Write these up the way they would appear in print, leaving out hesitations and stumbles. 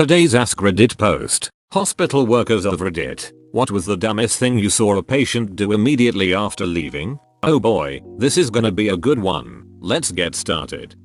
Today's AskReddit post. Hospital workers of Reddit. What was the dumbest thing you saw a patient do immediately after leaving? Oh boy, this is gonna be a good one. Let's get started.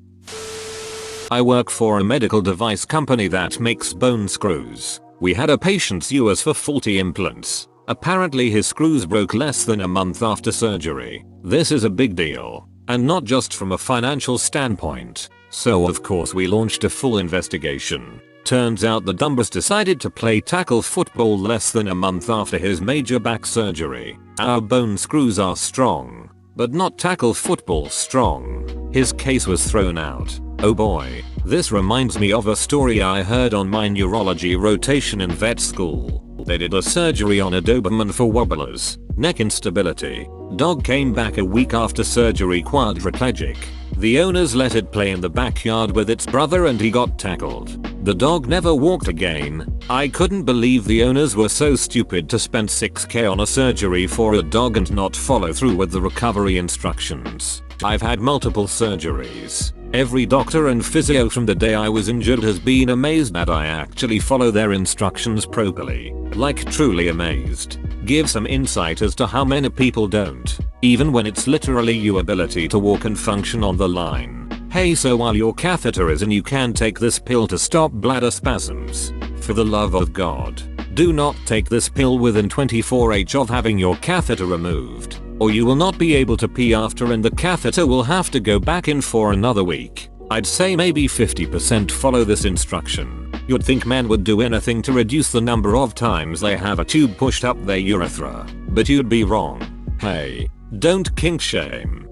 I work for a medical device company that makes bone screws. We had a patient sue us for faulty implants. Apparently his screws broke less than a month after surgery. This is a big deal. And not just from a financial standpoint. So of course we launched a full investigation. Turns out the dumbass decided to play tackle football less than a month after his major back surgery. Our bone screws are strong, but not tackle football strong. His case was thrown out. Oh boy, this reminds me of a story I heard on my neurology rotation in vet school. They did a surgery on a Doberman for wobblers, neck instability. Dog came back a week after surgery quadriplegic. The owners let it play in the backyard with its brother and he got tackled. The dog never walked again. I couldn't believe the owners were so stupid to spend $6,000 on a surgery for a dog and not follow through with the recovery instructions. I've had multiple surgeries. Every doctor and physio from the day I was injured has been amazed that I actually follow their instructions properly. Like truly amazed. Give some insight as to how many people don't, even when it's literally your ability to walk and function on the line. Hey, so while your catheter is in, you can take this pill to stop bladder spasms. For the love of God, do not take this pill within 24 hours of having your catheter removed, or you will not be able to pee after and the catheter will have to go back in for another week. I'd say maybe 50% follow this instruction. You'd think men would do anything to reduce the number of times they have a tube pushed up their urethra, but you'd be wrong. Hey, don't kink shame.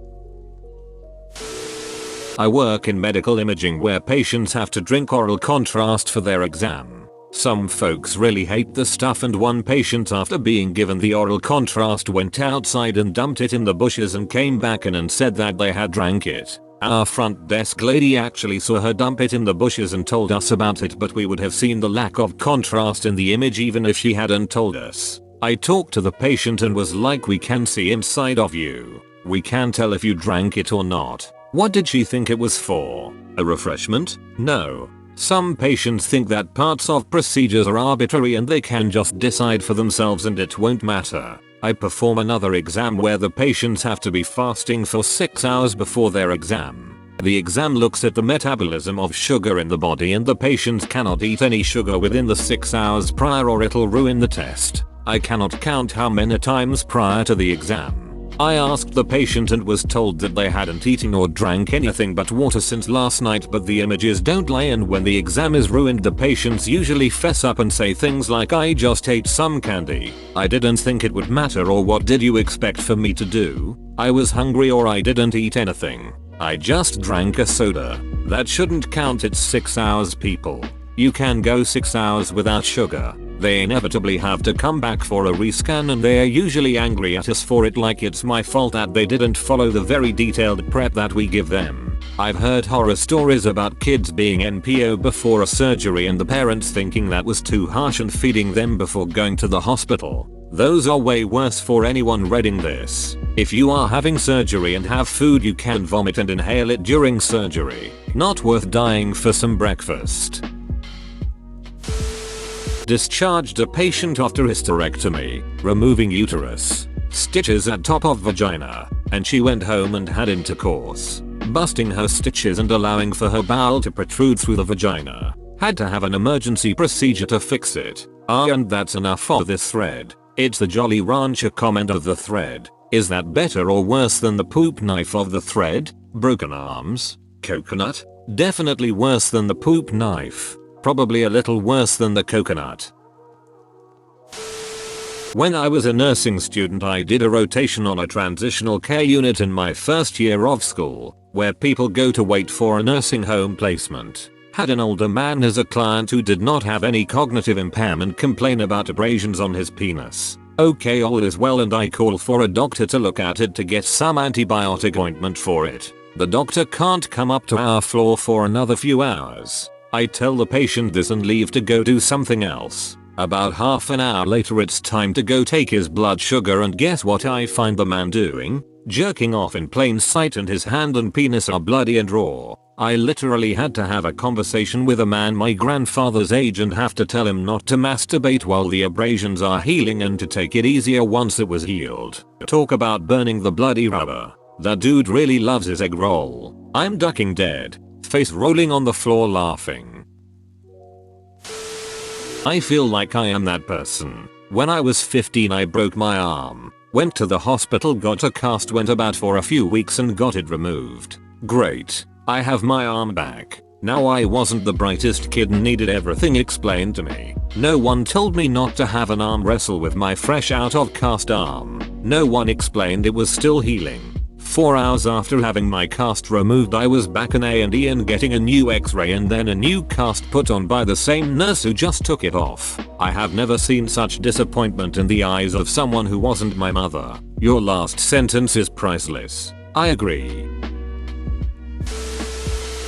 I work in medical imaging where patients have to drink oral contrast for their exam. Some folks really hate the stuff, and one patient after being given the oral contrast went outside and dumped it in the bushes and came back in and said that they had drank it. Our front desk lady actually saw her dump it in the bushes and told us about it, but we would have seen the lack of contrast in the image even if she hadn't told us. I talked to the patient and was like, we can see inside of you. We can tell if you drank it or not. What did she think it was for? A refreshment? No. Some patients think that parts of procedures are arbitrary and they can just decide for themselves and it won't matter. I perform another exam where the patients have to be fasting for 6 hours before their exam. The exam looks at the metabolism of sugar in the body and the patients cannot eat any sugar within the 6 hours prior or it'll ruin the test. I cannot count how many times prior to the exam I asked the patient and was told that they hadn't eaten or drank anything but water since last night, but the images don't lie, and when the exam is ruined the patients usually fess up and say things like, I just ate some candy. I didn't think it would matter, or what did you expect for me to do? I was hungry, or I didn't eat anything. I just drank a soda. That shouldn't count. It's 6 hours, people. You can go 6 hours without sugar. They inevitably have to come back for a rescan and they are usually angry at us for it, like it's my fault that they didn't follow the very detailed prep that we give them. I've heard horror stories about kids being NPO before a surgery and the parents thinking that was too harsh and feeding them before going to the hospital. Those are way worse for anyone reading this. If you are having surgery and have food you can vomit and inhale it during surgery. Not worth dying for some breakfast. Discharged a patient after hysterectomy, removing uterus, stitches at top of vagina, and she went home and had intercourse, busting her stitches and allowing for her bowel to protrude through the vagina. Had to have an emergency procedure to fix it. And that's enough for this thread. It's the Jolly Rancher comment of the thread. Is that better or worse than the poop knife of the thread? Broken arms? Coconut? Definitely worse than the poop knife. Probably a little worse than the coconut. When I was a nursing student I did a rotation on a transitional care unit in my first year of school, where people go to wait for a nursing home placement. Had an older man as a client who did not have any cognitive impairment complain about abrasions on his penis. Okay, all is well, and I call for a doctor to look at it to get some antibiotic ointment for it. The doctor can't come up to our floor for another few hours. I tell the patient this and leave to go do something else. About half an hour later it's time to go take his blood sugar, and guess what I find the man doing? Jerking off in plain sight, and his hand and penis are bloody and raw. I literally had to have a conversation with a man my grandfather's age and have to tell him not to masturbate while the abrasions are healing and to take it easier once it was healed. Talk about burning the bloody rubber. That dude really loves his egg roll. I'm ducking dead, face rolling on the floor laughing. I feel like I am that person. When I was 15 I broke my arm. Went to the hospital, got a cast, went about for a few weeks and got it removed. Great. I have my arm back. Now I wasn't the brightest kid and needed everything explained to me. No one told me not to have an arm wrestle with my fresh out of cast arm. No one explained it was still healing. 4 hours after having my cast removed I was back in A&E and getting a new x-ray and then a new cast put on by the same nurse who just took it off. I have never seen such disappointment in the eyes of someone who wasn't my mother. Your last sentence is priceless. I agree.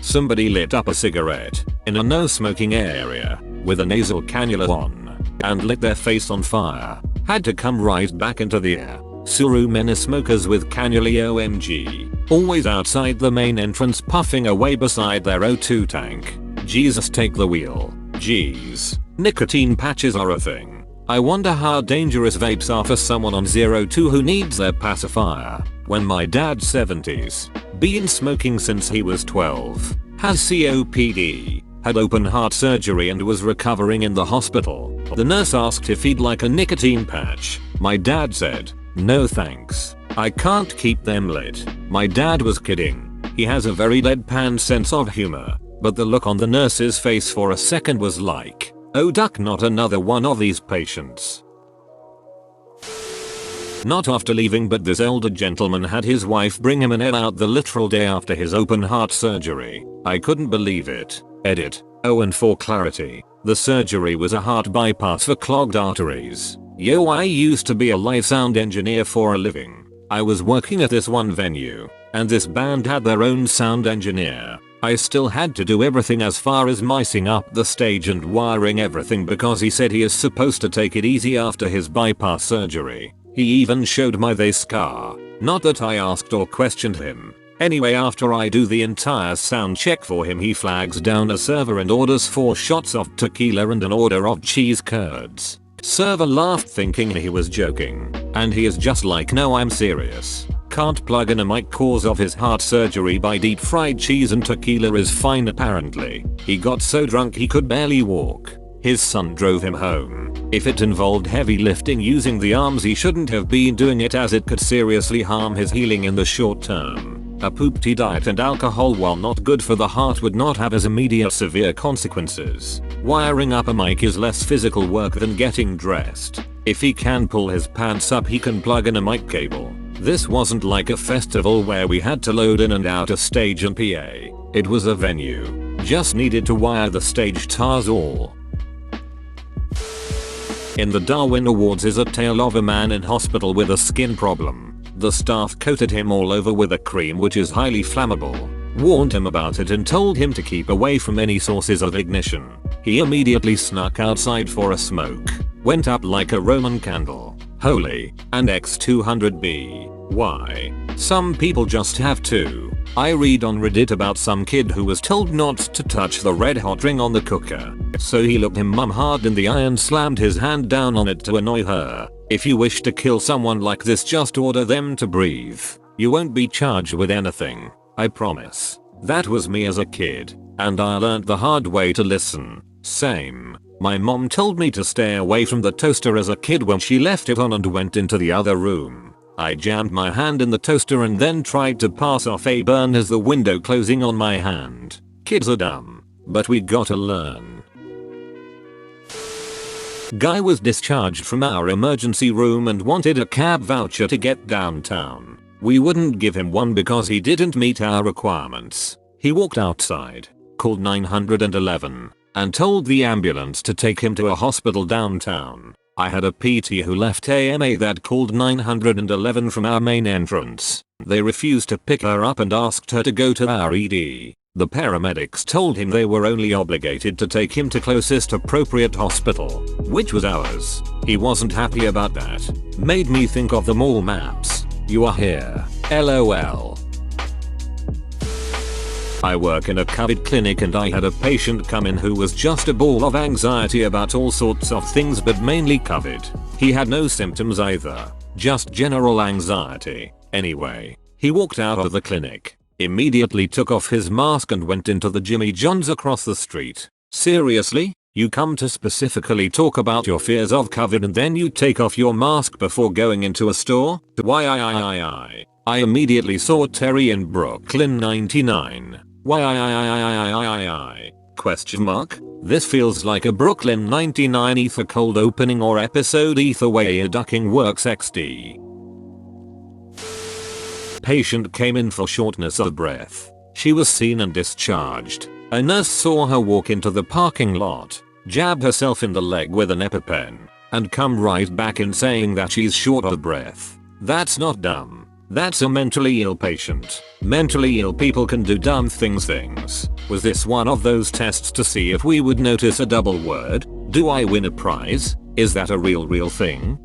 Somebody lit up a cigarette in a no smoking area with a nasal cannula on and lit their face on fire. Had to come right back into the air. Suru many smokers with cannula OMG. Always outside the main entrance puffing away beside their O2 tank. Jesus take the wheel. Jeez. Nicotine patches are a thing. I wonder how dangerous vapes are for someone on 02 who needs their pacifier. When my dad's 70s. Been smoking since he was 12. Has COPD. Had open heart surgery and was recovering in the hospital. The nurse asked if he'd like a nicotine patch. My dad said, "No thanks. I can't keep them lit." My dad was kidding. He has a very deadpan sense of humor. But the look on the nurse's face for a second was like, oh duck, not another one of these patients. Not after leaving, but this elder gentleman had his wife bring him an L out the literal day after his open heart surgery. I couldn't believe it. Edit. Oh, and for clarity, the surgery was a heart bypass for clogged arteries. Yo, I used to be a live sound engineer for a living. I was working at this one venue, and this band had their own sound engineer. I still had to do everything as far as micing up the stage and wiring everything because he said he is supposed to take it easy after his bypass surgery. He even showed my they scar. Not that I asked or questioned him. Anyway, after I do the entire sound check for him, he flags down a server and orders 4 shots of tequila and an order of cheese curds. Server laughed thinking he was joking. And he is just like, no, I'm serious. Can't plug in a mic cause of his heart surgery by deep fried cheese and tequila is fine apparently. He got so drunk he could barely walk. His son drove him home. If it involved heavy lifting using the arms, he shouldn't have been doing it as it could seriously harm his healing in the short term. A poop-tea diet and alcohol, while not good for the heart, would not have as immediate severe consequences. Wiring up a mic is less physical work than getting dressed. If he can pull his pants up, he can plug in a mic cable. This wasn't like a festival where we had to load in and out a stage and PA. It was a venue. Just needed to wire the stage tars all. In the Darwin Awards is a tale of a man in hospital with a skin problem. The staff coated him all over with a cream which is highly flammable, warned him about it and told him to keep away from any sources of ignition. He immediately snuck outside for a smoke, went up like a Roman candle. Holy, and X200B. Why? Some people just have to. I read on Reddit about some kid who was told not to touch the red hot ring on the cooker. So he looked him mum hard in the eye and slammed his hand down on it to annoy her. If you wish to kill someone like this, just order them to breathe. You won't be charged with anything. I promise. That was me as a kid. And I learned the hard way to listen. Same. My mom told me to stay away from the toaster as a kid when she left it on and went into the other room. I jammed my hand in the toaster and then tried to pass off a burn as the window closing on my hand. Kids are dumb, but we gotta learn. Guy was discharged from our emergency room and wanted a cab voucher to get downtown. We wouldn't give him one because he didn't meet our requirements. He walked outside, called 911, and told the ambulance to take him to a hospital downtown. I had a PT who left AMA that called 911 from our main entrance. They refused to pick her up and asked her to go to our ED. The paramedics told him they were only obligated to take him to closest appropriate hospital, which was ours. He wasn't happy about that. Made me think of the mall maps. You are here. LOL. I work in a COVID clinic and I had a patient come in who was just a ball of anxiety about all sorts of things but mainly COVID. He had no symptoms either, just general anxiety. Anyway, he walked out of the clinic, immediately took off his mask and went into the Jimmy John's across the street. Seriously? You come to specifically talk about your fears of COVID and then you take off your mask before going into a store? Why I immediately saw Terry in Brooklyn 99. Why question mark? This feels like a Brooklyn 99 ether cold opening or episode ether way a ducking works XD. Patient came in for shortness of breath. She was seen and discharged. A nurse saw her walk into the parking lot, jab herself in the leg with an EpiPen, and come right back in saying that she's short of breath. That's not dumb. That's a mentally ill patient. Mentally ill people can do dumb things. Was this one of those tests to see if we would notice a double word? Do I win a prize? Is that a real thing?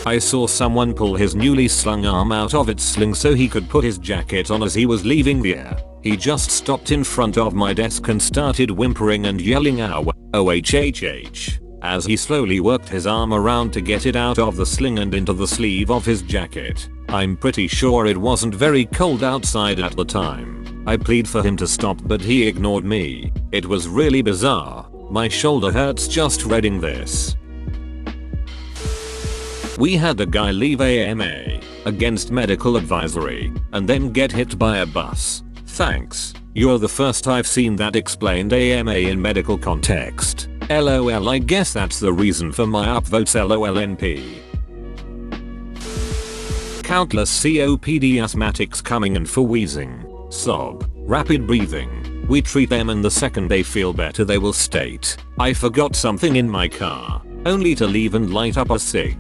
I saw someone pull his newly slung arm out of its sling so he could put his jacket on as he was leaving the air. He just stopped in front of my desk and started whimpering and yelling ow, OHHH, as he slowly worked his arm around to get it out of the sling and into the sleeve of his jacket. I'm pretty sure it wasn't very cold outside at the time. I plead for him to stop but he ignored me. It was really bizarre. My shoulder hurts just reading this. We had a guy leave AMA against medical advisory and then get hit by a bus. Thanks. You're the first I've seen that explained AMA in medical context. LOL, I guess that's the reason for my upvotes LOLNP. Countless COPD asthmatics coming in for wheezing, sob, rapid breathing. We treat them and the second they feel better they will state, I forgot something in my car, only to leave and light up a cig.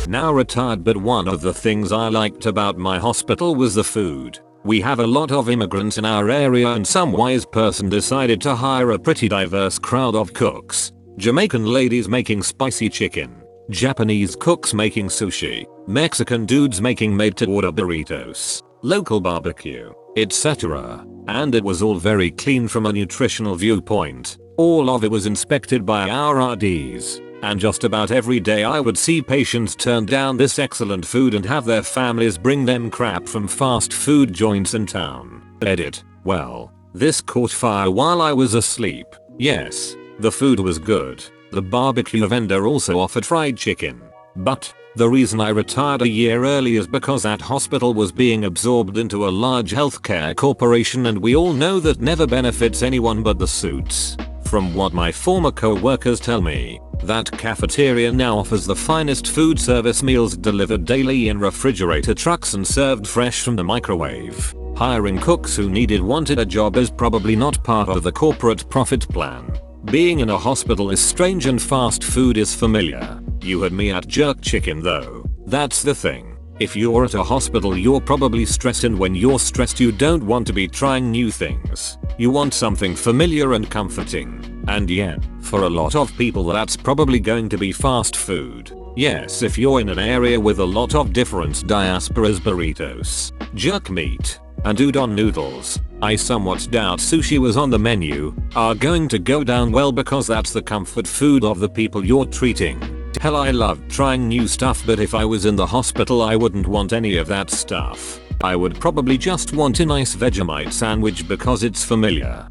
Now retired, but one of the things I liked about my hospital was the food. We have a lot of immigrants in our area and some wise person decided to hire a pretty diverse crowd of cooks. Jamaican ladies making spicy chicken, Japanese cooks making sushi, Mexican dudes making made-to-order burritos, local barbecue, etc. And it was all very clean from a nutritional viewpoint. All of it was inspected by our RDs. And just about every day I would see patients turn down this excellent food and have their families bring them crap from fast food joints in town. Edit. Well, this caught fire while I was asleep. Yes, the food was good. The barbecue vendor also offered fried chicken. But the reason I retired a year early is because that hospital was being absorbed into a large healthcare corporation and we all know that never benefits anyone but the suits. From what my former co-workers tell me, that cafeteria now offers the finest food service meals delivered daily in refrigerator trucks and served fresh from the microwave. Hiring cooks who wanted a job is probably not part of the corporate profit plan. Being in a hospital is strange and fast food is familiar. You had me at jerk chicken though. That's the thing. If you're at a hospital you're probably stressed and when you're stressed you don't want to be trying new things. You want something familiar and comforting. And yeah, for a lot of people that's probably going to be fast food. Yes, if you're in an area with a lot of different diasporas, burritos, jerk meat, and udon noodles, I somewhat doubt sushi was on the menu, are going to go down well because that's the comfort food of the people you're treating. Hell, I love trying new stuff, but if I was in the hospital I wouldn't want any of that stuff. I would probably just want a nice Vegemite sandwich because it's familiar.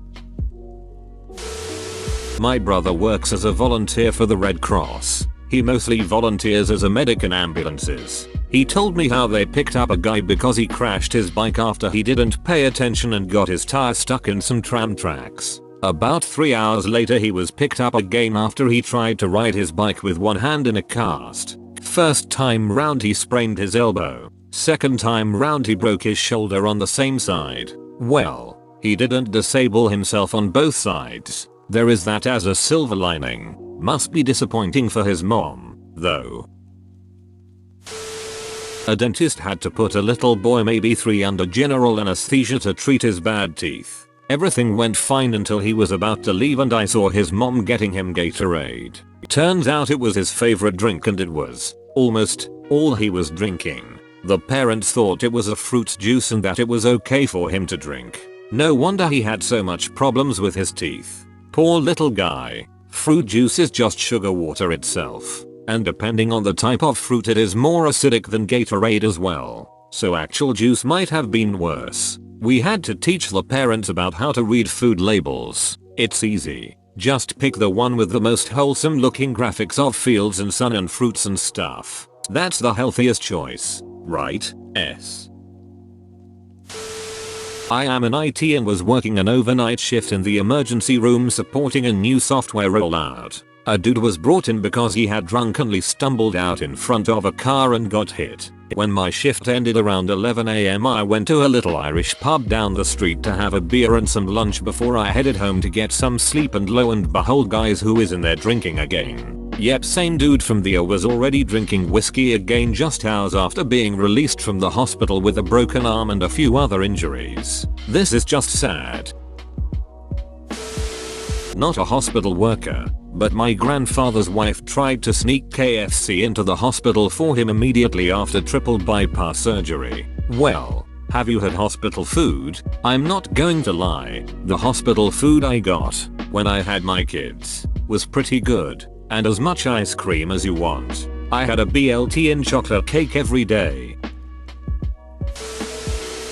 My brother works as a volunteer for the Red Cross. He mostly volunteers as a medic in ambulances. He told me how they picked up a guy because he crashed his bike after he didn't pay attention and got his tire stuck in some tram tracks. About 3 hours later he was picked up again after he tried to ride his bike with one hand in a cast. First time round he sprained his elbow. Second time round he broke his shoulder on the same side. Well, he didn't disable himself on both sides. There is that as a silver lining. Must be disappointing for his mom, though. A dentist had to put a little boy maybe 3 under general anesthesia to treat his bad teeth. Everything went fine until he was about to leave and I saw his mom getting him Gatorade. Turns out it was his favorite drink and it was almost all he was drinking. The parents thought it was a fruit juice and that it was okay for him to drink. No wonder he had so much problems with his teeth. Poor little guy. Fruit juice is just sugar water itself. And depending on the type of fruit it is more acidic than Gatorade as well. So actual juice might have been worse. We had to teach the parents about how to read food labels. It's easy. Just pick the one with the most wholesome looking graphics of fields and sun and fruits and stuff. That's the healthiest choice, right? S. I am an IT and was working an overnight shift in the emergency room supporting a new software rollout. A dude was brought in because he had drunkenly stumbled out in front of a car and got hit. When my shift ended around 11 AM I went to a little Irish pub down the street to have a beer and some lunch before I headed home to get some sleep, and lo and behold, guys, who is in there drinking again? Yep, same dude from the O was already drinking whiskey again just hours after being released from the hospital with a broken arm and a few other injuries. This is just sad. Not a hospital worker, but my grandfather's wife tried to sneak KFC into the hospital for him immediately after triple bypass surgery. Well, have you had hospital food? I'm not going to lie, the hospital food I got when I had my kids was pretty good, and as much ice cream as you want. I had a BLT and chocolate cake every day.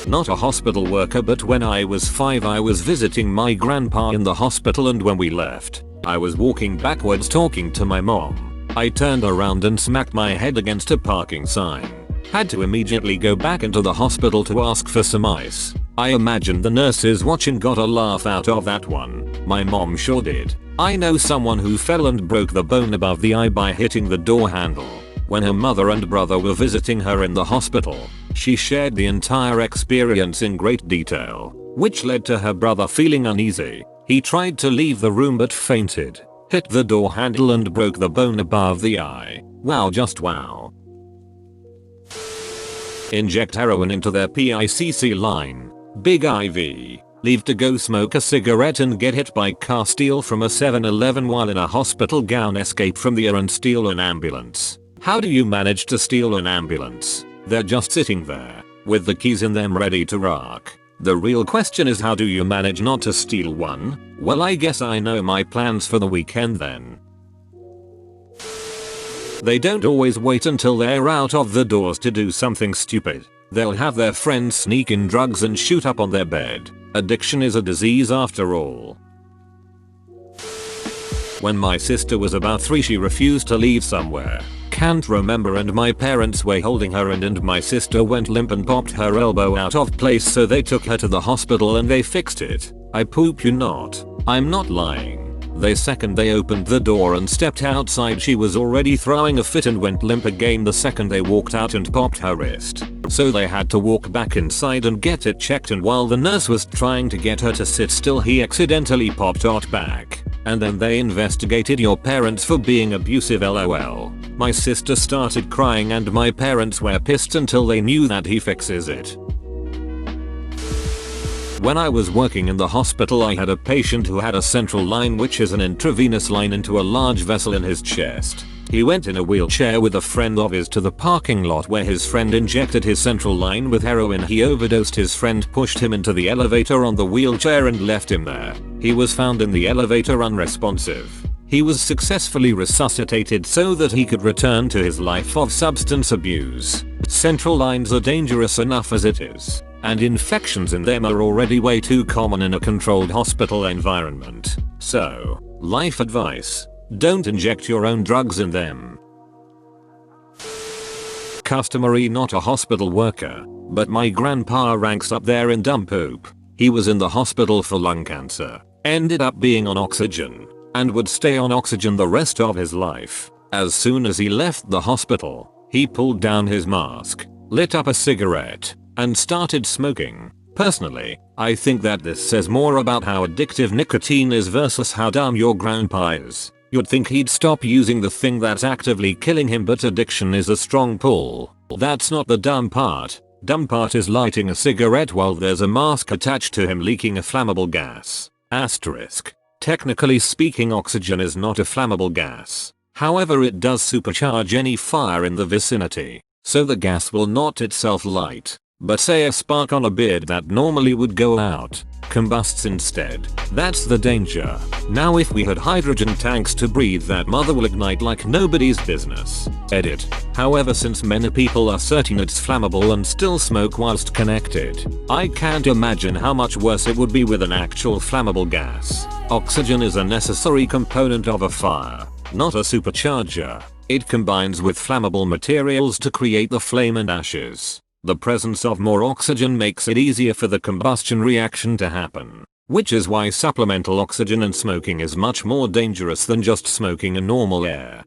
Not a hospital worker, but when I was 5 I was visiting my grandpa in the hospital, and when we left, I was walking backwards talking to my mom. I turned around and smacked my head against a parking sign. Had to immediately go back into the hospital to ask for some ice. I imagine the nurses watching got a laugh out of that one. My mom sure did. I know someone who fell and broke the bone above the eye by hitting the door handle. When her mother and brother were visiting her in the hospital, she shared the entire experience in great detail, which led to her brother feeling uneasy. He tried to leave the room but fainted, hit the door handle and broke the bone above the eye. Wow, just wow. Inject heroin into their PICC line. Big IV. Leave to go smoke a cigarette and get hit by car, steal from a 7-Eleven while in a hospital gown, escape from the air and steal an ambulance. How do you manage to steal an ambulance? They're just sitting there, with the keys in them ready to rock. The real question is, how do you manage not to steal one? Well, I guess I know my plans for the weekend then. They don't always wait until they're out of the doors to do something stupid. They'll have their friends sneak in drugs and shoot up on their bed. Addiction is a disease after all. When my sister was about 3 she refused to leave somewhere. Can't remember, and my parents were holding her and my sister went limp and popped her elbow out of place, so they took her to the hospital and they fixed it. I poop you not. I'm not lying. The second they opened the door and stepped outside she was already throwing a fit and went limp again the second they walked out and popped her wrist. So they had to walk back inside and get it checked, and while the nurse was trying to get her to sit still he accidentally popped out back. And then they investigated your parents for being abusive, lol. My sister started crying and my parents were pissed until they knew that he fixes it. When I was working in the hospital I had a patient who had a central line, which is an intravenous line into a large vessel in his chest. He went in a wheelchair with a friend of his to the parking lot where his friend injected his central line with heroin. He overdosed. His friend pushed him into the elevator on the wheelchair and left him there. He was found in the elevator unresponsive. He was successfully resuscitated so that he could return to his life of substance abuse. Central lines are dangerous enough as it is, and infections in them are already way too common in a controlled hospital environment. So, life advice: don't inject your own drugs in them. Customary, not a hospital worker, but my grandpa ranks up there in dumb poop. He was in the hospital for lung cancer, ended up being on oxygen, and would stay on oxygen the rest of his life. As soon as he left the hospital, he pulled down his mask, lit up a cigarette, and started smoking. Personally, I think that this says more about how addictive nicotine is versus how dumb your grandpa is. You'd think he'd stop using the thing that's actively killing him, but addiction is a strong pull. That's not the dumb part. Dumb part is lighting a cigarette while there's a mask attached to him leaking a flammable gas. Asterisk. Technically speaking, oxygen is not a flammable gas. However, it does supercharge any fire in the vicinity. so the gas will not itself light, but say a spark on a beard that normally would go out, combusts instead. That's the danger. Now if we had hydrogen tanks to breathe, that mother will ignite like nobody's business. Edit. However, since many people are certain it's flammable and still smoke whilst connected, I can't imagine how much worse it would be with an actual flammable gas. Oxygen is a necessary component of a fire, not a supercharger. It combines with flammable materials to create the flame and ashes. The presence of more oxygen makes it easier for the combustion reaction to happen, which is why supplemental oxygen in smoking is much more dangerous than just smoking in normal air.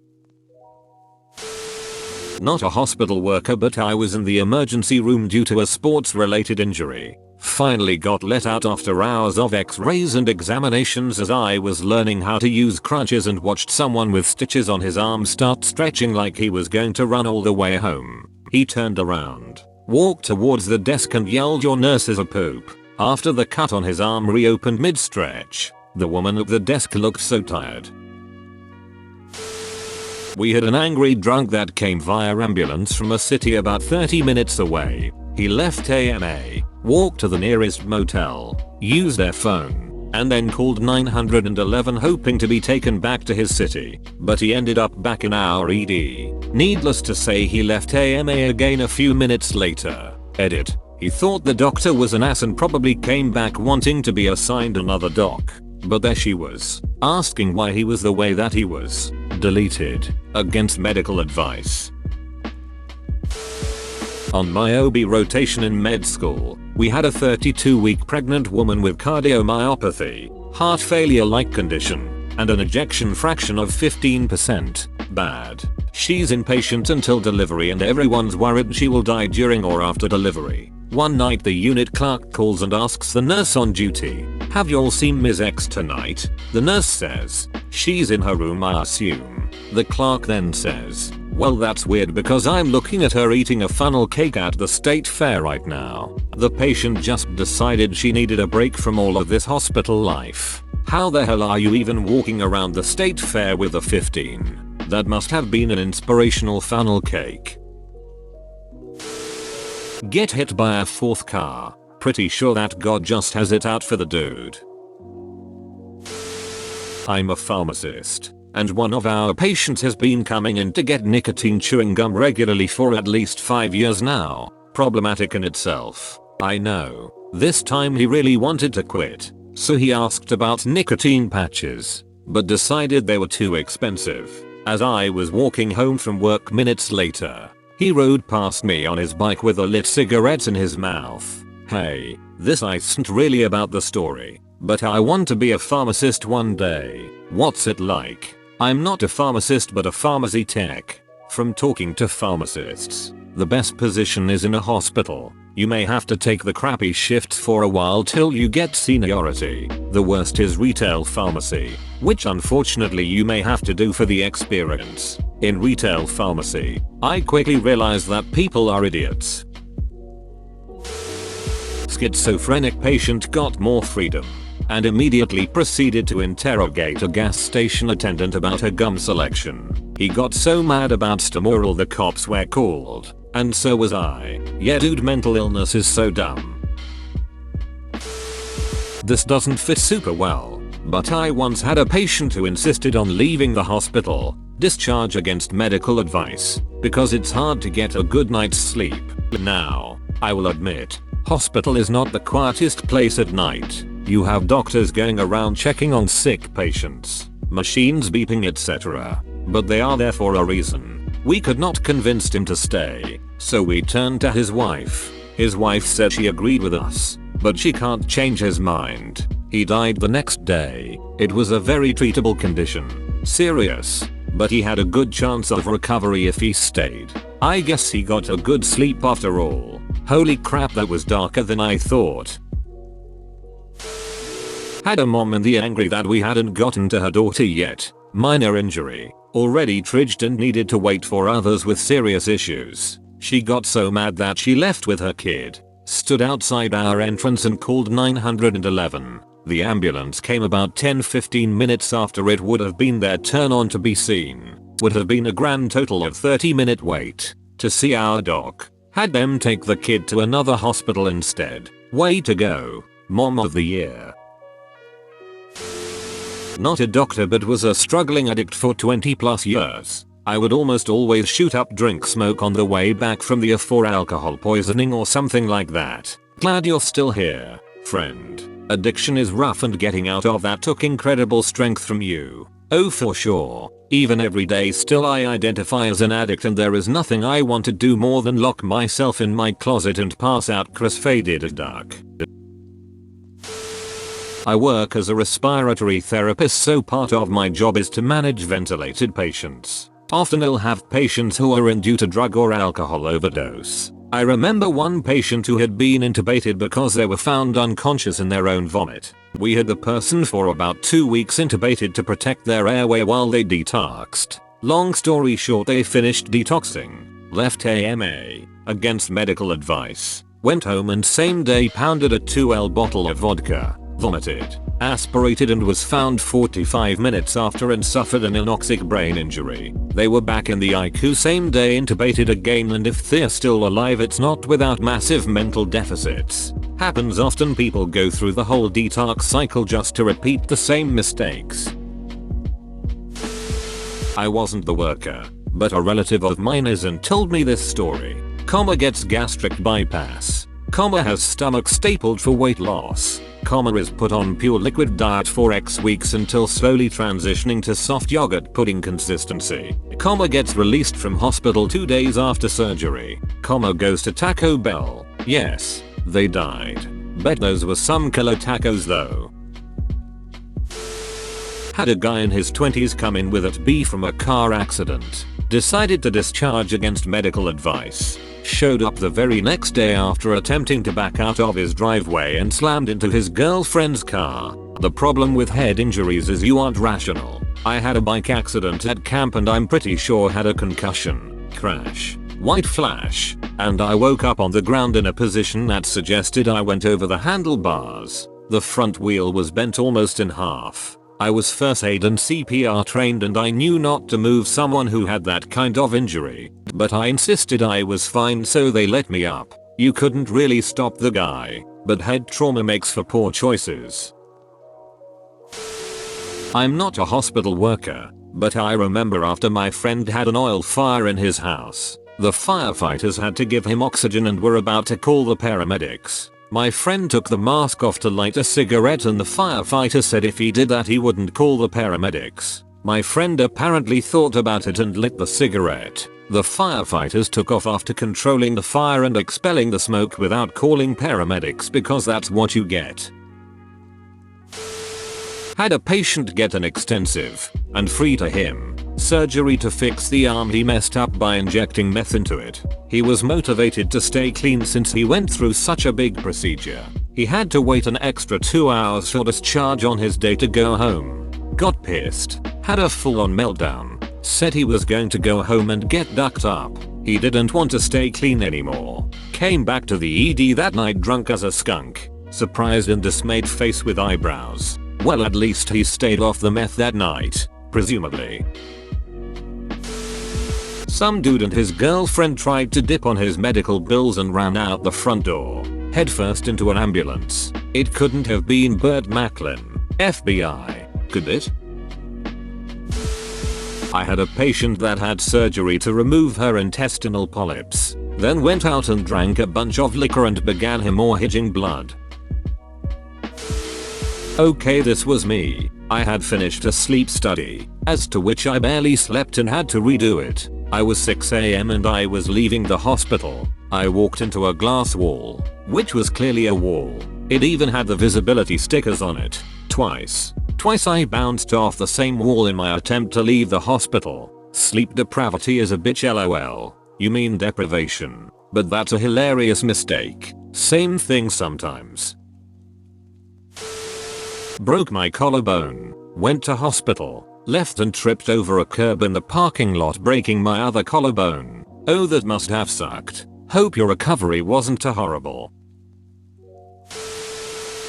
Not a hospital worker, but I was in the emergency room due to a sports-related injury. Finally got let out after hours of x-rays and examinations as I was learning how to use crutches and watched someone with stitches on his arm start stretching like he was going to run all the way home. He turned around, walked towards the desk and yelled, "Your nurse is a poop." After the cut on his arm reopened mid-stretch, the woman at the desk looked so tired. We had an angry drunk that came via ambulance from a city about 30 minutes away. He left AMA, walked to the nearest motel, used their phone, and then called 911 hoping to be taken back to his city, but he ended up back in our ED. Needless to say, he left AMA again a few minutes later. Edit. He thought the doctor was an ass and probably came back wanting to be assigned another doc. But there she was, asking why he was the way that he was. Deleted. Against medical advice. On my OB rotation in med school, we had a 32-week pregnant woman with cardiomyopathy, heart failure-like condition, and an ejection fraction of 15%. Bad. She's inpatient until delivery and everyone's worried she will die during or after delivery. One night the unit clerk calls and asks the nurse on duty, "Have y'all seen Ms. X tonight?" The nurse says, "She's in her room, I assume." The clerk then says, "Well, that's weird because I'm looking at her eating a funnel cake at the state fair right now." The patient just decided she needed a break from all of this hospital life. How the hell are you even walking around the state fair with a 15? That must have been an inspirational funnel cake. Get hit by a fourth car. Pretty sure that God just has it out for the dude. I'm a pharmacist, and one of our patients has been coming in to get nicotine chewing gum regularly for at least 5 years now. Problematic in itself, I know. This time he really wanted to quit, so he asked about nicotine patches, but decided they were too expensive. As I was walking home from work minutes later, he rode past me on his bike with a lit cigarette in his mouth. Hey, this isn't really about the story, but I want to be a pharmacist one day. What's it like? I'm not a pharmacist but a pharmacy tech. From talking to pharmacists, the best position is in a hospital. You may have to take the crappy shifts for a while till you get seniority. The worst is retail pharmacy, which unfortunately you may have to do for the experience. In retail pharmacy, I quickly realized that people are idiots. Schizophrenic patient got more freedom and immediately proceeded to interrogate a gas station attendant about her gum selection. He got so mad about Stamoral the cops were called, and so was I. Yeah dude, mental illness is so dumb. This doesn't fit super well, but I once had a patient who insisted on leaving the hospital, discharge against medical advice, because it's hard to get a good night's sleep. Now, I will admit, hospital is not the quietest place at night. You have doctors going around checking on sick patients, machines beeping, etc. But they are there for a reason. We could not convince him to stay, so we turned to his wife. His wife said she agreed with us, but she can't change his mind. He died the next day. It was a very treatable condition. Serious, but he had a good chance of recovery if he stayed. I guess he got a good sleep after all. Holy crap, that was darker than I thought. Had a mom in the angry that we hadn't gotten to her daughter yet. Minor injury, already triaged and needed to wait for others with serious issues. She got so mad that she left with her kid, stood outside our entrance and called 911. The ambulance came about 10-15 minutes after it would have been their turn on to be seen. Would have been a grand total of 30-minute wait. to see our doc. Had them take the kid to another hospital instead. Way to go. Mom of the year. Not a doctor but was a struggling addict for 20 plus years. I would almost always shoot up drink smoke on the way back from the for alcohol poisoning or something like that. Glad you're still here, friend. Addiction is rough and getting out of that took incredible strength from you. Oh for sure. Even every day still I identify as an addict and there is nothing I want to do more than lock myself in my closet and pass out cross-faded at dark. I work as a respiratory therapist, so part of my job is to manage ventilated patients. Often I'll have patients who are in due to drug or alcohol overdose. I remember one patient who had been intubated because they were found unconscious in their own vomit. We had the person for about 2 weeks intubated to protect their airway while they detoxed. Long story short, they finished detoxing, left AMA, against medical advice, went home and same day pounded a 2L bottle of vodka, vomited, aspirated and was found 45 minutes after and suffered an anoxic brain injury. They were back in the ICU same day, intubated again, and if they're still alive it's not without massive mental deficits. Happens often. People go through the whole detox cycle just to repeat the same mistakes. I wasn't the worker, but a relative of mine is and told me this story. Gets gastric bypass. Has stomach stapled for weight loss. Is put on pure liquid diet for X weeks until slowly transitioning to soft yogurt pudding consistency. Gets released from hospital 2 days after surgery. Goes to Taco Bell. Yes, they died. Bet those were some killer tacos though. Had a guy in his 20s come in with at B from a car accident. Decided to discharge against medical advice. Showed up the very next day after attempting to back out of his driveway and slammed into his girlfriend's car. The problem with head injuries is you aren't rational. I had a bike accident at camp and I'm pretty sure had a concussion, crash, white flash, and I woke up on the ground in a position that suggested I went over the handlebars. The front wheel was bent almost in half. I was first aid and CPR trained and I knew not to move someone who had that kind of injury, but I insisted I was fine so they let me up. You couldn't really stop the guy, but head trauma makes for poor choices. I'm not a hospital worker, but I remember after my friend had an oil fire in his house, the firefighters had to give him oxygen and were about to call the paramedics. My friend took the mask off to light a cigarette and the firefighter said if he did that he wouldn't call the paramedics. My friend apparently thought about it and lit the cigarette. The firefighters took off after controlling the fire and expelling the smoke without calling paramedics because that's what you get. Had a patient get an extensive, and free to him, surgery to fix the arm he messed up by injecting meth into it. He was motivated to stay clean since he went through such a big procedure. He had to wait an extra 2 hours for discharge on his day to go home. Got pissed, had a full-on meltdown, said he was going to go home and get ducked up. He didn't want to stay clean anymore. Came back to the ED that night drunk as a skunk, surprised and dismayed face with eyebrows. Well, at least he stayed off the meth that night, presumably. Some dude and his girlfriend tried to dip on his medical bills and ran out the front door, headfirst into an ambulance. It couldn't have been Burt Macklin, FBI, could it? I had a patient that had surgery to remove her intestinal polyps, then went out and drank a bunch of liquor and began hemorrhaging blood. Okay, this was me. I had finished a sleep study, as to which I barely slept and had to redo it. I was 6 AM and I was leaving the hospital. I walked into a glass wall, which was clearly a wall. It even had the visibility stickers on it. Twice I bounced off the same wall in my attempt to leave the hospital. Sleep depravity is a bitch, lol. You mean deprivation. But that's a hilarious mistake. Same thing sometimes. Broke my collarbone, went to hospital, left and tripped over a curb in the parking lot, breaking my other collarbone. Oh, that must have sucked. Hope your recovery wasn't too horrible.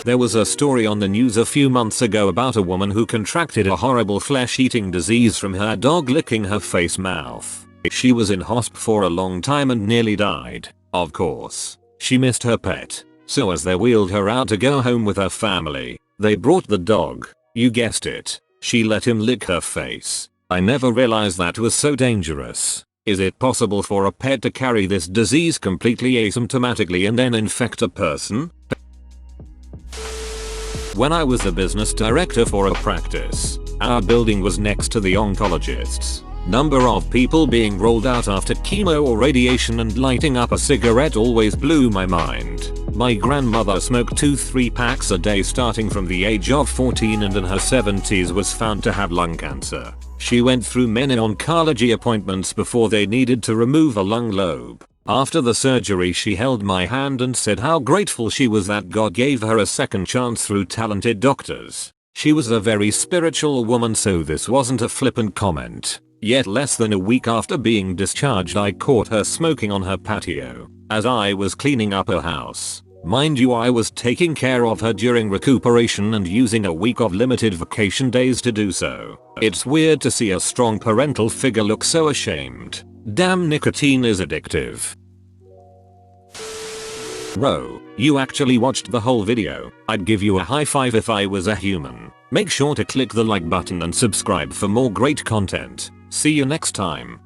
There was a story on the news a few months ago about a woman who contracted a horrible flesh-eating disease from her dog licking her face mouth. She was in hosp for a long time and nearly died. Of course, she missed her pet. So as they wheeled her out to go home with her family, they brought the dog. You guessed it. She let him lick her face. I never realized that was so dangerous. Is it possible for a pet to carry this disease completely asymptomatically and then infect a person? When I was the business director for a practice, our building was next to the oncologist's. Number of people being rolled out after chemo or radiation and lighting up a cigarette always blew my mind. My grandmother smoked 2-3 packs a day starting from the age of 14 and in her 70s was found to have lung cancer. She went through many oncology appointments before they needed to remove a lung lobe. After the surgery she held my hand and said how grateful she was that God gave her a second chance through talented doctors. She was a very spiritual woman, so this wasn't a flippant comment. Yet less than a week after being discharged I caught her smoking on her patio as I was cleaning up her house. Mind you, I was taking care of her during recuperation and using a week of limited vacation days to do so. It's weird to see a strong parental figure look so ashamed. Damn, nicotine is addictive. Bro, you actually watched the whole video. I'd give you a high five if I was a human. Make sure to click the like button and subscribe for more great content. See you next time.